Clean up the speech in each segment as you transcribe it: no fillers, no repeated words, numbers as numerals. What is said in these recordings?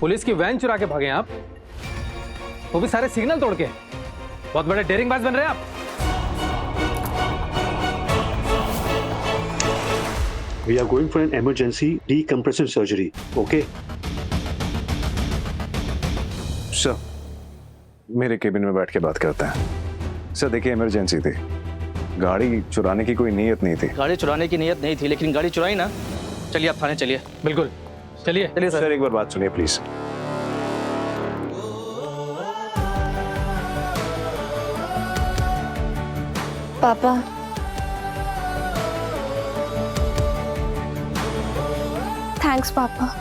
Police की van चुरा के भागे आप, वो भी सारे सिग्नल तोड़ के। बहुत बड़े डेयरिंगबाज बन रहे हैं आप। We are going for an emergency decompression surgery. Okay? Sir, मेरे केबिन में बैठ के बात करते हैं। सर देखिए, इमरजेंसी थी, गाड़ी चुराने की कोई नीयत नहीं थी। गाड़ी चुराने की नीयत नहीं थी, लेकिन गाड़ी चुराई ना। चलिए आप थाने चलिए। बिल्कुल, चलिए चलिए सर एक बार बात सुनिए प्लीज। पापा, थैंक्स पापा।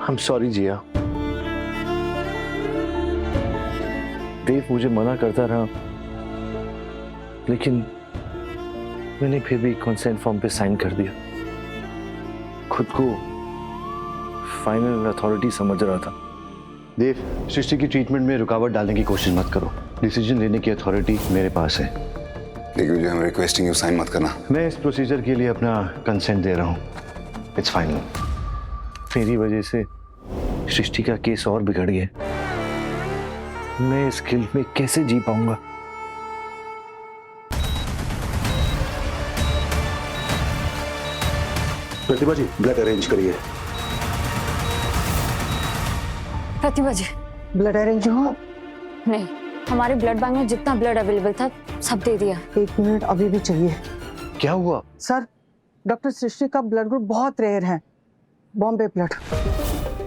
I'm sorry जिया। देव मुझे मना करता रहा, लेकिन मैंने फिर भी कंसेंट फॉर्म पे साइन कर दिया। खुद को फाइनल अथॉरिटी समझ रहा था। देव, सृष्टि की ट्रीटमेंट में रुकावट डालने की कोशिश मत करो। डिसीजन लेने की अथॉरिटी मेरे पास है। लेकिन I'm requesting you साइन मत करना। मैं इस प्रोसीजर के लिए अपना कंसेंट दे रहा हूँ। It's final. मेरी वजह से सृष्टि का केस और बिगड़ गया। मैं इस गिल्ट में कैसे जी पाऊंगा? प्रतिभा जी, ब्लड अरेंज करिए। प्रतिभा जी, ब्लड अरेंज हो? नहीं, हमारे ब्लड बैंक में जितना ब्लड अवेलेबल था सब दे दिया। 1 मिनट अभी भी चाहिए। क्या हुआ? सर, डॉक्टर सृष्टि का ब्लड ग्रुप बहुत रेयर है। बॉम्बे ब्लड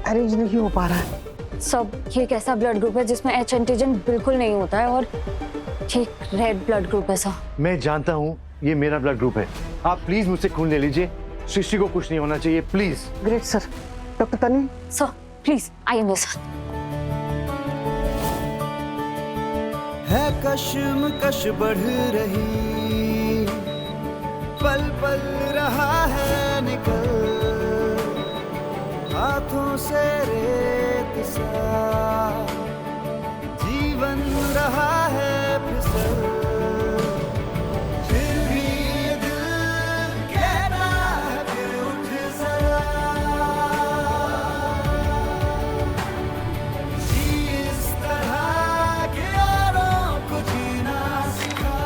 अरेंज नहीं हो पा रहा है। सब ये एक ऐसा ब्लड ग्रुप है जिसमें H एंटीजन बिल्कुल नहीं होता है, और ये एक रेड ब्लड ग्रुप है सर। मैं जानता हूँ ये मेरा ब्लड ग्रुप है। आप प्लीज मुझसे खून ले लीजिए। सृष्टि को कुछ नहीं होना चाहिए, प्लीज। Great sir. डॉक्टर तनी, सर प्लीज आइए मेरे साथ। है कश्मकश बढ़ रही, पल पल रहा है निकल, हाथों से रेत सा जीवन रहा है फिसल। फिर भी ये दिल कहता है कि उठ जरा, जी इस तरह के औरों को जीना सिखा।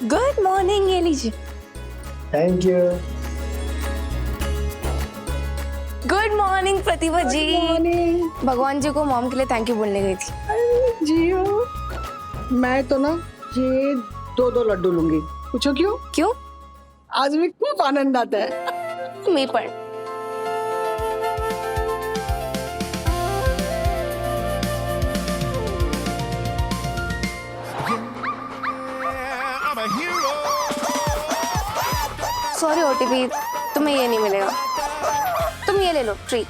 गुड मॉर्निंग, ये लीजिए। Thank you. गुड मॉर्निंग प्रतिभा जी। भगवान जी को मॉम के लिए थैंक यू बोलने गई थी। जियो, मैं तो ना ये 2 लड्डू लूंगी। पूछो क्यों? क्यों? आज भी खूब आनंद आता है। मैं पर सॉरी ओटीपी, तुम्हें ये नहीं मिलेगा। तुम ये ले लो, ट्रीट।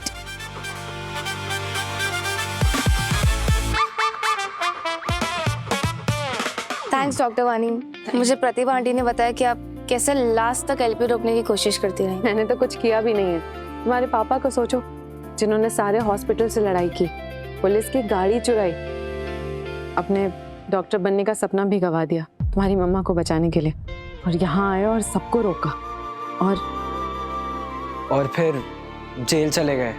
थैंक्स डॉक्टर वानी। मुझे प्रतिभा आंटी ने बताया कि आप कैसे लास्ट तक एलपी रोकने की कोशिश करती रही। मैंने तो कुछ किया भी नहीं है। तुम्हारे पापा को सोचो, जिन्होंने सारे हॉस्पिटल से लड़ाई की, पुलिस की गाड़ी चुराई, अपने डॉक्टर बनने का सपना भी गवा दिया तुम्हारी मम्मा को बचाने के लिए, और यहाँ आए और सबको रोका, और फिर जेल चले गए।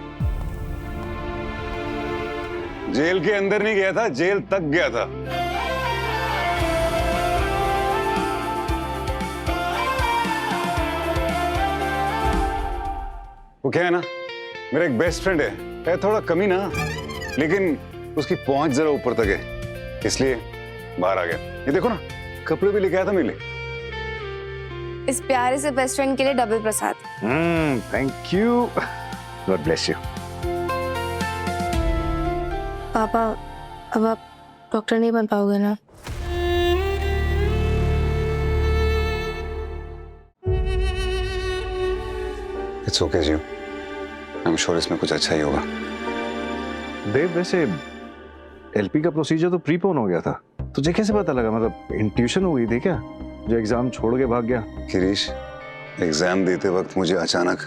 जेल के अंदर नहीं गया था, जेल तक गया था। वो क्या है ना, मेरा एक बेस्ट फ्रेंड है थोड़ा कमी ना, लेकिन उसकी पहुंच जरा ऊपर तक है, इसलिए बाहर आ गया। ये देखो ना, कपड़े भी लेके आया था मेरे लिए। इस प्यारे से बेस्ट फ्रेंड के लिए डबल प्रसाद। Thank you, God bless you. पापा, अब आप डॉक्टर नहीं बन पाओगे ना? इट्स ओके जी, आई एम श्योर इसमें कुछ अच्छा ही होगा। देव, वैसे एलपी का प्रोसीजर तो प्रीपोन हो गया था, तुझे कैसे पता लगा? मतलब इंट्यूशन हो गई थी क्या जो एग्जाम छोड़ के भाग गया? गिरीश, एग्जाम देते वक्त मुझे अचानक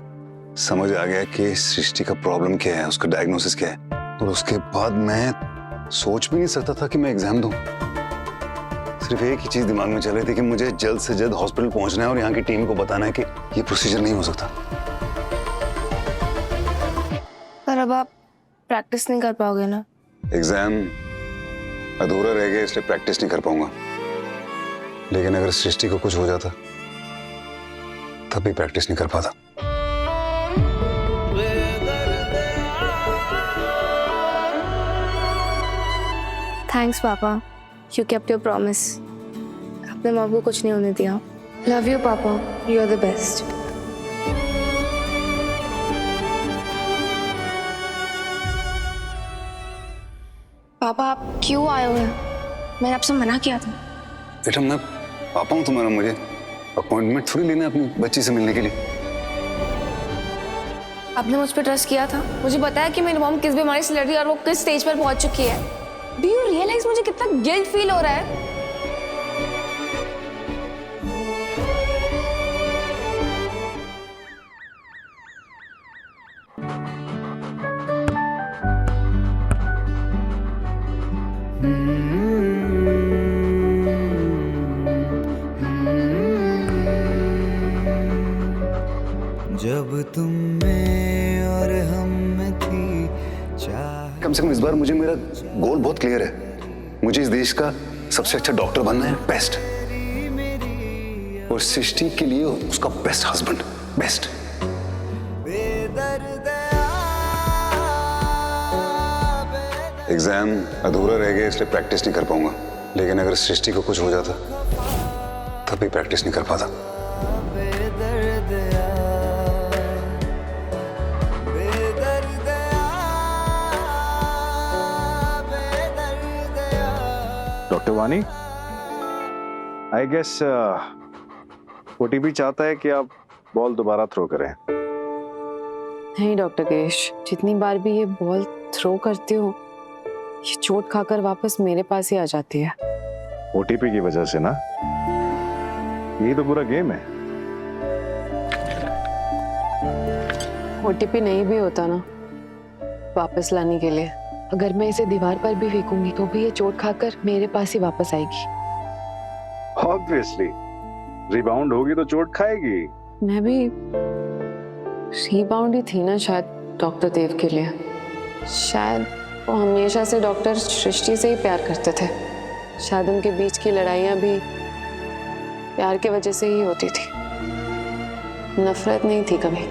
समझ आ गया कि सृष्टि का प्रॉब्लम क्या है, उसका डायग्नोसिस क्या है, और उसके बाद मैं सोच भी नहीं सकता था कि मैं एग्जाम दूं। सिर्फ एक ही चीज दिमाग में चल रही थी कि मुझे जल्द से जल्द हॉस्पिटल पहुंचना है और यहाँ की टीम को बताना है कि ये प्रोसीजर नहीं हो सकता। पर अब आप प्रैक्टिस नहीं कर पाओगे ना? एग्जाम अधूरा रह गया इसलिए प्रैक्टिस नहीं कर पाऊंगा, लेकिन अगर सृष्टि को कुछ हो जाता तब भी प्रैक्टिस नहीं कर पाता। थैंक्स पापा, यू केप्ट योर प्रॉमिस। अपने माँ को कुछ नहीं होने दिया। लव यू पापा, यू आर द बेस्ट। पापा आप क्यों आए हुए हैं? मैंने आपसे मना किया था। बेटा मैं पापा हूं तुम्हारा, मुझे अपॉइंटमेंट थोड़ी लेना है अपनी बच्ची से मिलने के लिए। आपने मुझ पर ट्रस्ट किया था, मुझे बताया कि मेरी मॉम किस बीमारी से लड़ रही है और वो किस स्टेज पर पहुंच चुकी है। डू यू रियलाइज मुझे कितना गिल्ट फील हो रहा है? जब तुम में और हम में थी चाह। कम से कम इस बार मुझे मेरा गोल बहुत क्लियर है, मुझे इस देश का सबसे अच्छा डॉक्टर बनना है, बेस्ट, और सृष्टि के लिए उसका बेस्ट हस्बैंड, बेस्ट। एग्जाम अधूरा रह गया इसलिए प्रैक्टिस नहीं कर पाऊंगा, लेकिन अगर सृष्टि को कुछ हो जाता तब भी प्रैक्टिस नहीं कर पाता। डॉक्टर वानी, आई गेस ओटीपी चाहता है कि आप बॉल दोबारा थ्रो करें। नहीं डॉक्टर गिरीश, जितनी बार भी ये बॉल थ्रो करती हो ये चोट खाकर वापस मेरे पास ही आ जाती है। ओटीपी की वजह से ना, यही तो पूरा गेम है। ओटीपी नहीं भी होता ना वापस लाने के लिए, अगर मैं इसे दीवार पर भी फेंकूंगी तो भी ये चोट खाकर मेरे पास ही वापस आएगी। ऑब्वियसली, रिबाउंड होगी तो चोट खाएगी। मैं भी रीबाउंड ही थी ना शायद डॉक्टर देव के लिए। शायद वो हमेशा से डॉक्टर सृष्टि से ही प्यार करते थे, शायद उनके बीच की लड़ाइयाँ भी प्यार की वजह से ही होती थी, नफरत नहीं थी कभी।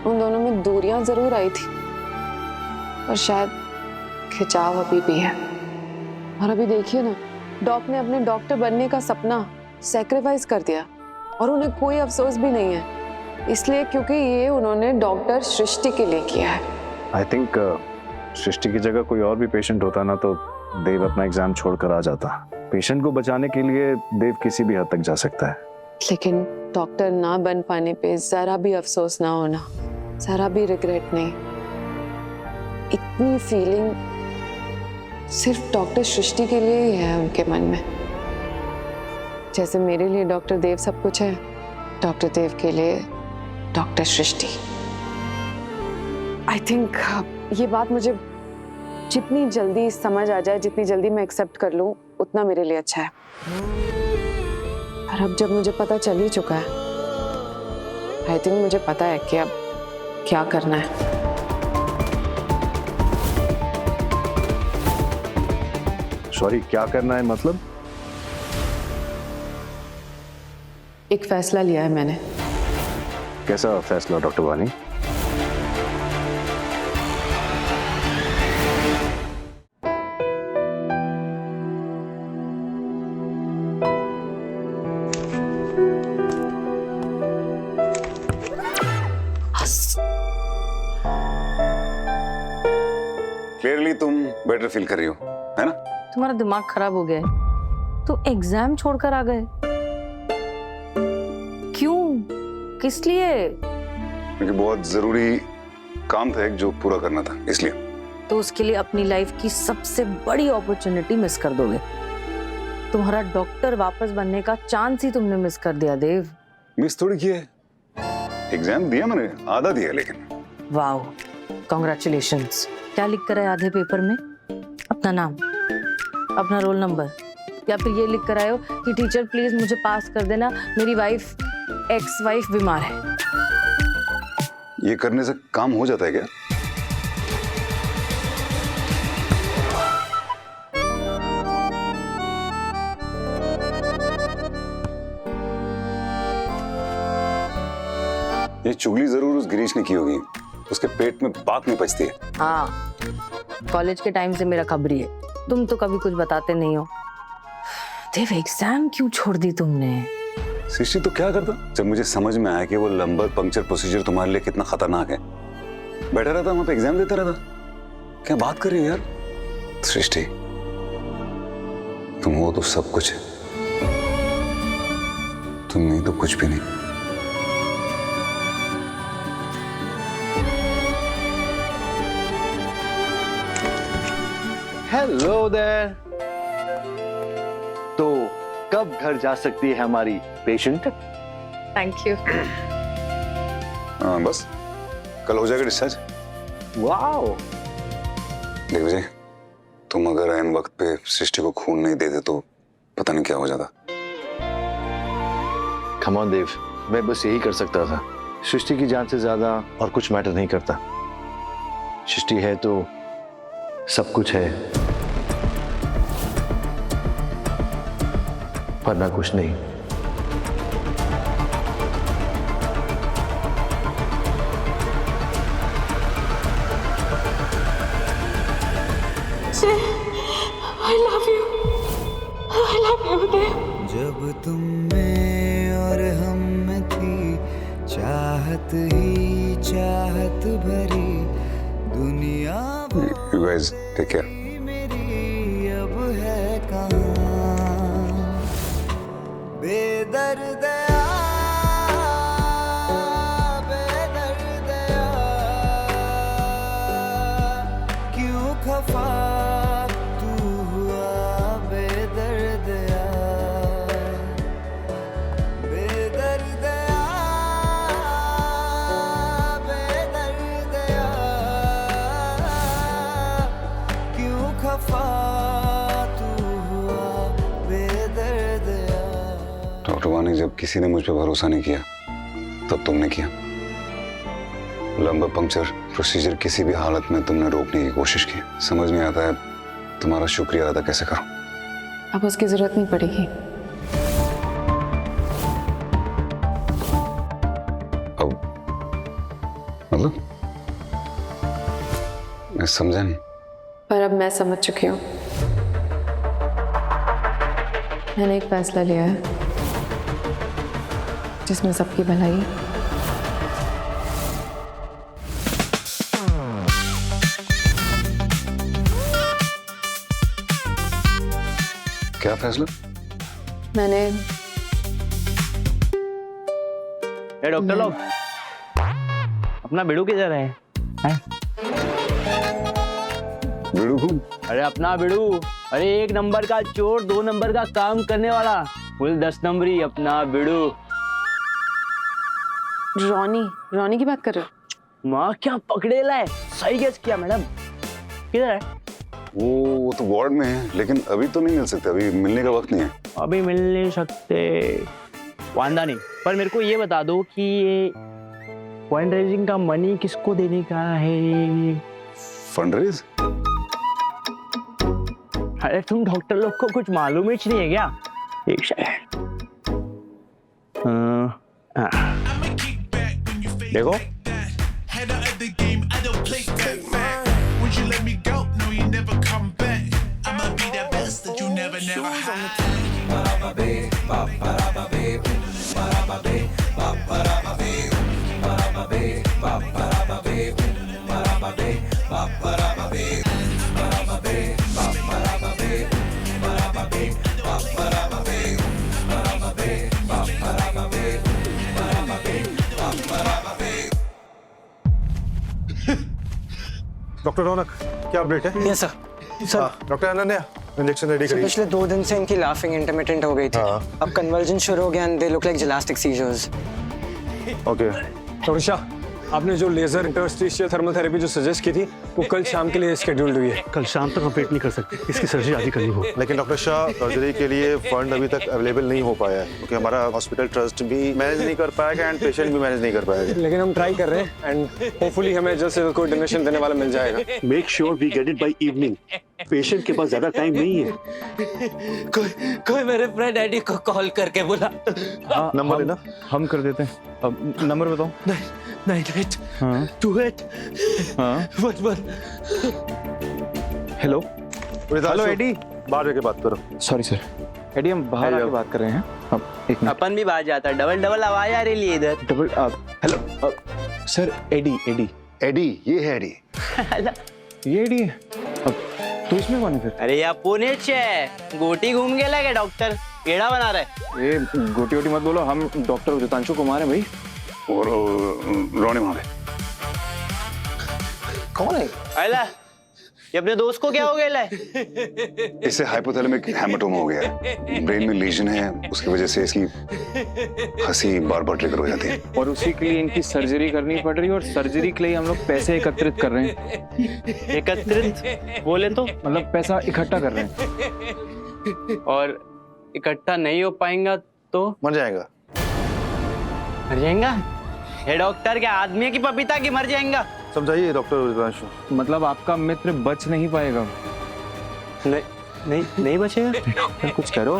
उन दोनों में दूरियां जरूर आई थी और शायद खिंचाव अभी भी है। और अभी देखिए ना, डॉक ने अपने डॉक्टर बनने का सपना सैक्रिफाइस कर दिया और उन्हें कोई अफसोस भी नहीं है, इसलिए क्योंकि ये उन्होंने डॉक्टर सृष्टि के लिए किया है। आई थिंक सृष्टि की जगह कोई और भी पेशेंट होता ना तो देव अपना एग्जाम छोड़कर आ जाता। पेशेंट को बचाने के लिए देव किसी भी हद तक जा सकता है, लेकिन डॉक्टर ना बन पाने पे जरा भी अफसोस ना होना, जरा भी रिग्रेट नहीं। इतनी फीलिंग सिर्फ डॉक्टर सृष्टि के लिए ही है उनके मन में। जैसे मेरे लिए डॉक्टर देव सब कुछ है, डॉक्टर देव के लिए डॉक्टर सृष्टि। आई थिंक ये बात मुझे जितनी जल्दी समझ आ जाए, जितनी जल्दी मैं एक्सेप्ट कर लूं, उतना मेरे लिए अच्छा है। और अब जब मुझे पता चल ही चुका है, आई थिंक मुझे पता है कि अब क्या करना है। सॉरी, क्या करना है मतलब? एक फैसला लिया है मैंने। कैसा फैसला डॉक्टर वानी? क्लियरली तुम बेटर फील कर रही हो, है ना? तुम्हारा दिमाग खराब हो गया है। तो एग्जाम छोड़कर आ गए क्यों? किस लिए? क्योंकि बहुत जरूरी काम था एक जो पूरा करना था, इसलिए। तो उसके लिए अपनी लाइफ की सबसे बड़ी अपॉर्चुनिटी मिस कर दोगे। तुम्हारा डॉक्टर वापस बनने का चांस ही तुमने मिस कर दिया देव। मिस थोड़ी किया है, एग्जाम दिया मैंने, आधा दिया लेकिन। वाह, कॉन्ग्रेचुलेशंस। क्या लिख कर आए आधे पेपर में? अपना नाम, अपना रोल नंबर, या फिर ये लिख कर आए हो कि टीचर प्लीज मुझे पास कर देना, मेरी एक्स वाइफ बीमार है। ये करने से काम हो जाता है क्या? ये चुगली जरूर उस गिरीश ने की होगी, उसके पेट में बात नहीं पचती है। हाँ, कॉलेज के टाइम से मेरा खबरी है, तुम तो कभी कुछ बताते नहीं हो। देव, एग्जाम क्यों छोड़ दी तुमने? सृष्टि तो क्या करता जब मुझे समझ में आया कि वो लंबर पंक्चर प्रोसीजर तुम्हारे लिए कितना खतरनाक है। बैठा रहता वहां पे एग्जाम देता रहता। क्या बात कर रही हो यार? सृष्टि, तुम हो तो सब कुछ है, तुम नहीं तो कुछ भी नहीं। Hello there. तो कब घर जा सकती है हमारी पेशेंट? Thank you. हाँ बस कल हो जाएगा डिस्चार्ज। वाओ। देख विजय, तुम अगर ऐन वक्त पे सृष्टि को खून नहीं देते तो पता नहीं क्या हो जाता। कम ऑन देव, मैं बस यही कर सकता था। सृष्टि की जान से ज्यादा और कुछ मैटर नहीं करता। सृष्टि है तो सब कुछ है, वरना कुछ नहीं। जब तुम में और हम में थी चाहत ही चाहत भरी दुनिया You guys take care. मेरी अब है कहाँ बेदर्दया बेदर्दया क्यों खफा तू हुआ बेदर्दया बेदर्दया बेदर्दया क्यों खफा तू हुआ बेदर्दया। डॉक्टर वानी, जब किसी ने मुझ पर भरोसा नहीं किया तब तुमने किया। लंबर पंक्चर प्रोसीजर किसी भी हालत में तुमने रोकने की कोशिश की। समझ नहीं आता है तुम्हारा शुक्रिया अदा कैसे करूं। अब उसकी जरूरत नहीं पड़ेगी। अब मतलब मैं समझा नहीं। पर अब मैं समझ चुकी हूँ। मैंने एक फैसला लिया है जिसमें सबकी भलाई। क्या फैसला? मैंने डॉक्टर लोग, अपना बिड़ू किधर है? बिड़ू को? अरे अपना बिड़ू, अरे 1 नंबर का चोर 2 नंबर का काम करने वाला, फुल 10 नंबरी अपना बिड़ू। रॉनी की बात कर रहे हो? माँ क्या पकड़ेला है, सही गेस किया मैडम। किधर है? वो तो वार्ड में है, लेकिन अभी तो नहीं मिल सकते, अभी मिलने का वक्त नहीं है। अभी मिल नहीं सकते, वांदा नहीं। पर मेरे को ये बता दो कि ये फंड रेजिंग का मनी किसको देने का है? Fund raise? अरे तुम डॉक्टर लोग को कुछ मालूम ही नहीं है क्या? एक सेकंड, देखो Ba डॉक्टर रौनक, क्या अपडेट है? Yes sir. Doctor Ananya, injection ready करिए। पिछले 2 दिन से इनकी लाफिंग इंटरमिटेंट हो गई थी। अब कन्वर्जन शुरू हो गया and they look like gelastic seizures. Okay. Doctor Shah, आपने जो लेजर इंटरस्टिशियल थर्मल थेरेपी जो सजेस्ट की थी वो कल शाम के लिए शेड्यूल्ड हुई है। कल शाम तक कंप्लीट नहीं कर सकते, इसकी सर्जरी आधी करनी हो। लेकिन डॉक्टर शाह, सर्जरी के लिए फंड अभी तक अवेलेबल नहीं हो पाया है क्योंकि हमारा हॉस्पिटल ट्रस्ट भी मैनेज नहीं कर पाएगा एंड पेशेंट भी मैनेज नहीं कर पाएगा। लेकिन हम ट्राई कर रहे हैं एंड होपफुली हमें जल्द से जल्द कोई डोनेशन देने वाला मिल जाएगा। Make sure we get it by evening. Patient के पास ज्यादा टाइम नहीं है। कोई मेरे फ्रेंड डैडी को कॉल करके बोला। नंबर लेना, हम कर देते हैं। अब नंबर बताओ। 98 हाँ 28 हाँ 11। हेलो हेलो एडी, बाहर जाके बात करो। सॉरी सर एडी, हम बाहर आके बात कर रहे हैं। अब एक मिनट। अपन भी बाहर जाता है, डबल डबल आवाज आ रही है इधर। डबल हेलो सर, एडी एडी एडी, ये है एडी। ये एडी है। अब तो इसमें कौन है फिर? अरे या पुणे से गोटी घूम गेला क्या डॉक्टर? पेड़ा बना रहे। ये गोटी वोटी मत बोलो, हम डॉक्टर उदितांशु कुमार हैं भाई। और रोने वहां पे कौन है? अला, ये अपने दोस्त को क्या हो गया है? इसे हाइपोथैलेमिक हेमाटोमा हो गया है। ब्रेन में लीजन है, उसकी वजह से इसकी हंसी बार बार ट्रिगर हो जाती है। और उसी के लिए इनकी सर्जरी करनी पड़ रही है और सर्जरी के लिए हम लोग पैसे एकत्रित कर रहे हैं। एकत्रित बोले तो मतलब पैसा इकट्ठा कर रहे हैं। और इकट्ठा नहीं हो पाएगा तो मर जाएगा। मर जाएगा? ये डॉक्टर क्या आदमी की पपीता की मर जाएगा? समझाइए डॉक्टर उदितांशु। मतलब आपका मित्र बच नहीं पाएगा? नहीं बचेगा। डॉक्टर कुछ करो।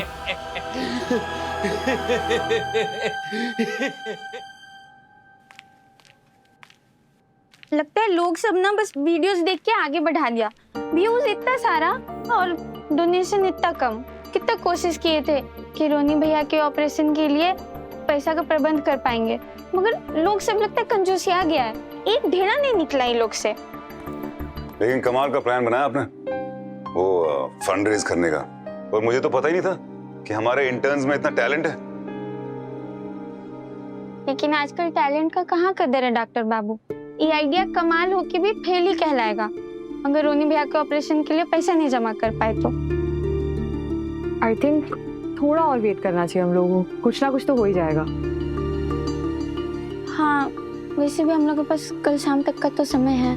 लगता है लोग सब ना बस वीडियोस देख के आगे बढ़ा दिया। व्यूज इतना सारा और डोनेशन इतना कम। कितना कोशिश किए थे कि रोनी भैया के ऑपरेशन के लिए पैसा का प्रबंध कर पाएंगे, मगर लोग सब लगता है कंजूसिया गया है। एक ढेला नहीं निकला इन लोग से। लेकिन कमाल का प्लान बनाया आपने, वो फंड रेज करने का। और मुझे तो पता ही नहीं था कि हमारे इंटर्न्स में इतना टैलेंट है। लेकिन आजकल टैलेंट का कहाँ कदर है डॉक्टर बाबू। ये आइडिया कमाल होके भी फेल ही कहलाएगा अगर रोनी भैया के ऑपरेशन के लिए पैसा नहीं जमा कर पाए तो। आई थिंक थोड़ा और वेट करना चाहिए हम लोगों को, कुछ ना कुछ तो हो ही जाएगा। हाँ, वैसे भी हम लोग के पास कल शाम तक का तो समय है।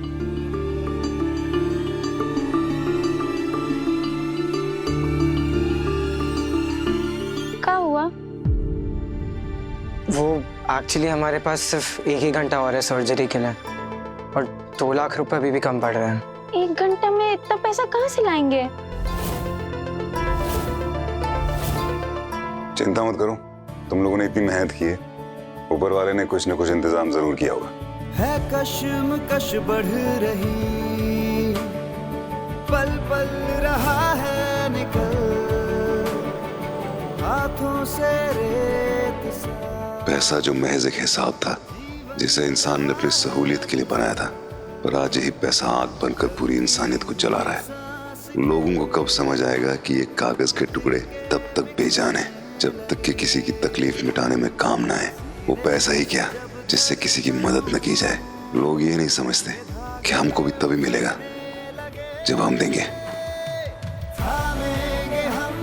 क्या हुआ? वो एक्चुअली हमारे पास सिर्फ 1 ही घंटा और है सर्जरी के लिए और 2 लाख रुपए अभी भी कम पड़ रहे हैं। 1 घंटा में इतना पैसा कहाँ से लाएंगे? चिंता मत करो, तुम लोगों ने इतनी मेहनत की है, ऊपर वाले ने कुछ न कुछ इंतजाम जरूर किया होगा। है कश्मकश बढ़ रही, पल पल रहा है निकल हाथों से रेत सा। पैसा जो महज एक हिसाब था जिसे इंसान ने अपनी सहूलियत के लिए बनाया था, पर आज यही पैसा आग बनकर पूरी इंसानियत को जला रहा है। लोगों को कब समझ आएगा कि ये कागज के टुकड़े तब तक बेजान है जब तक कि किसी की तकलीफ मिटाने में काम ना आए। वो पैसा ही क्या जिससे किसी की मदद न की जाए। लोग ये नहीं समझते कि हमको भी तभी मिलेगा जब हम देंगे। थामेंगे हम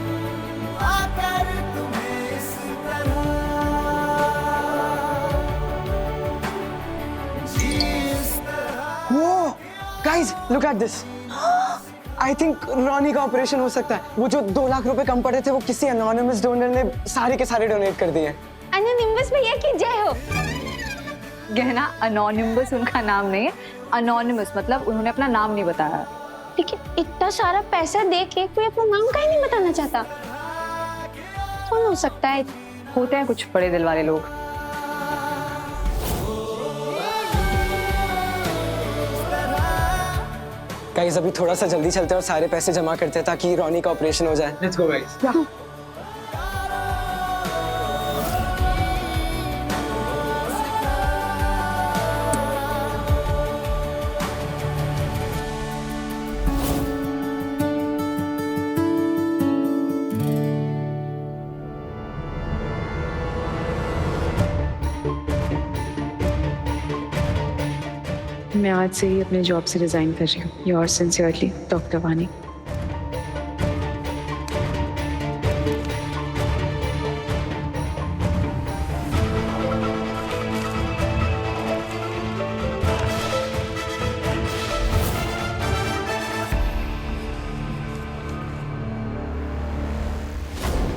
आकर तुम्हें इस तरह, जी इस तरह। वो guys look at this. I think Ronnie का ऑपरेशन हो सकता है। वो जो 2 लाख रुपए कम पड़े थे वो किसी अनोनिमस डोनर ने सारे के सारे डोनेट कर दिए। अनोनिमस भैया की जय हो। गहना अनोनिमस उनका नाम नहीं है, अनोनिमस मतलब उन्होंने अपना नाम नहीं बताया। लेकिन इतना सारा पैसा दे के कोई अपना नाम काहे नहीं बताना चाहता? कौन हो सकता है? होते हैं कुछ बड़े दिल वाले लोग। गाइस अभी थोड़ा सा जल्दी चलते हैं और सारे पैसे जमा करते हैं ताकि रोनी का ऑपरेशन हो जाए। Let's go guys. कि मैं आज से ही अपने जॉब से रिजाइन कर रही हूँ। योर सिंसियरली डॉक्टर वानी।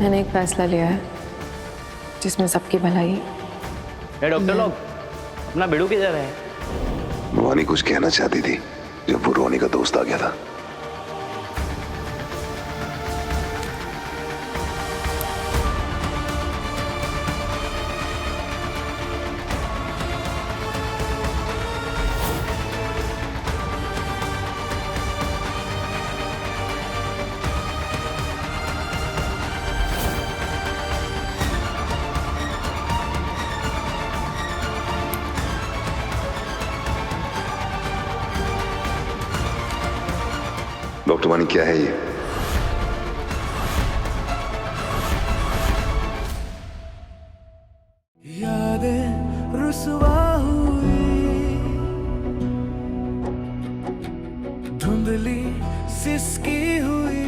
मैंने एक फैसला लिया है जिसमें सबकी भलाई है। डॉक्टर लोग, अपना बेडू किधर है? वानी कुछ कहना चाहती थी जब वो रोनी का दोस्त आ गया था। डॉक्टर वानी, क्या है ये? यादें रुसवा हुई, धुंधली सिसकी हुई,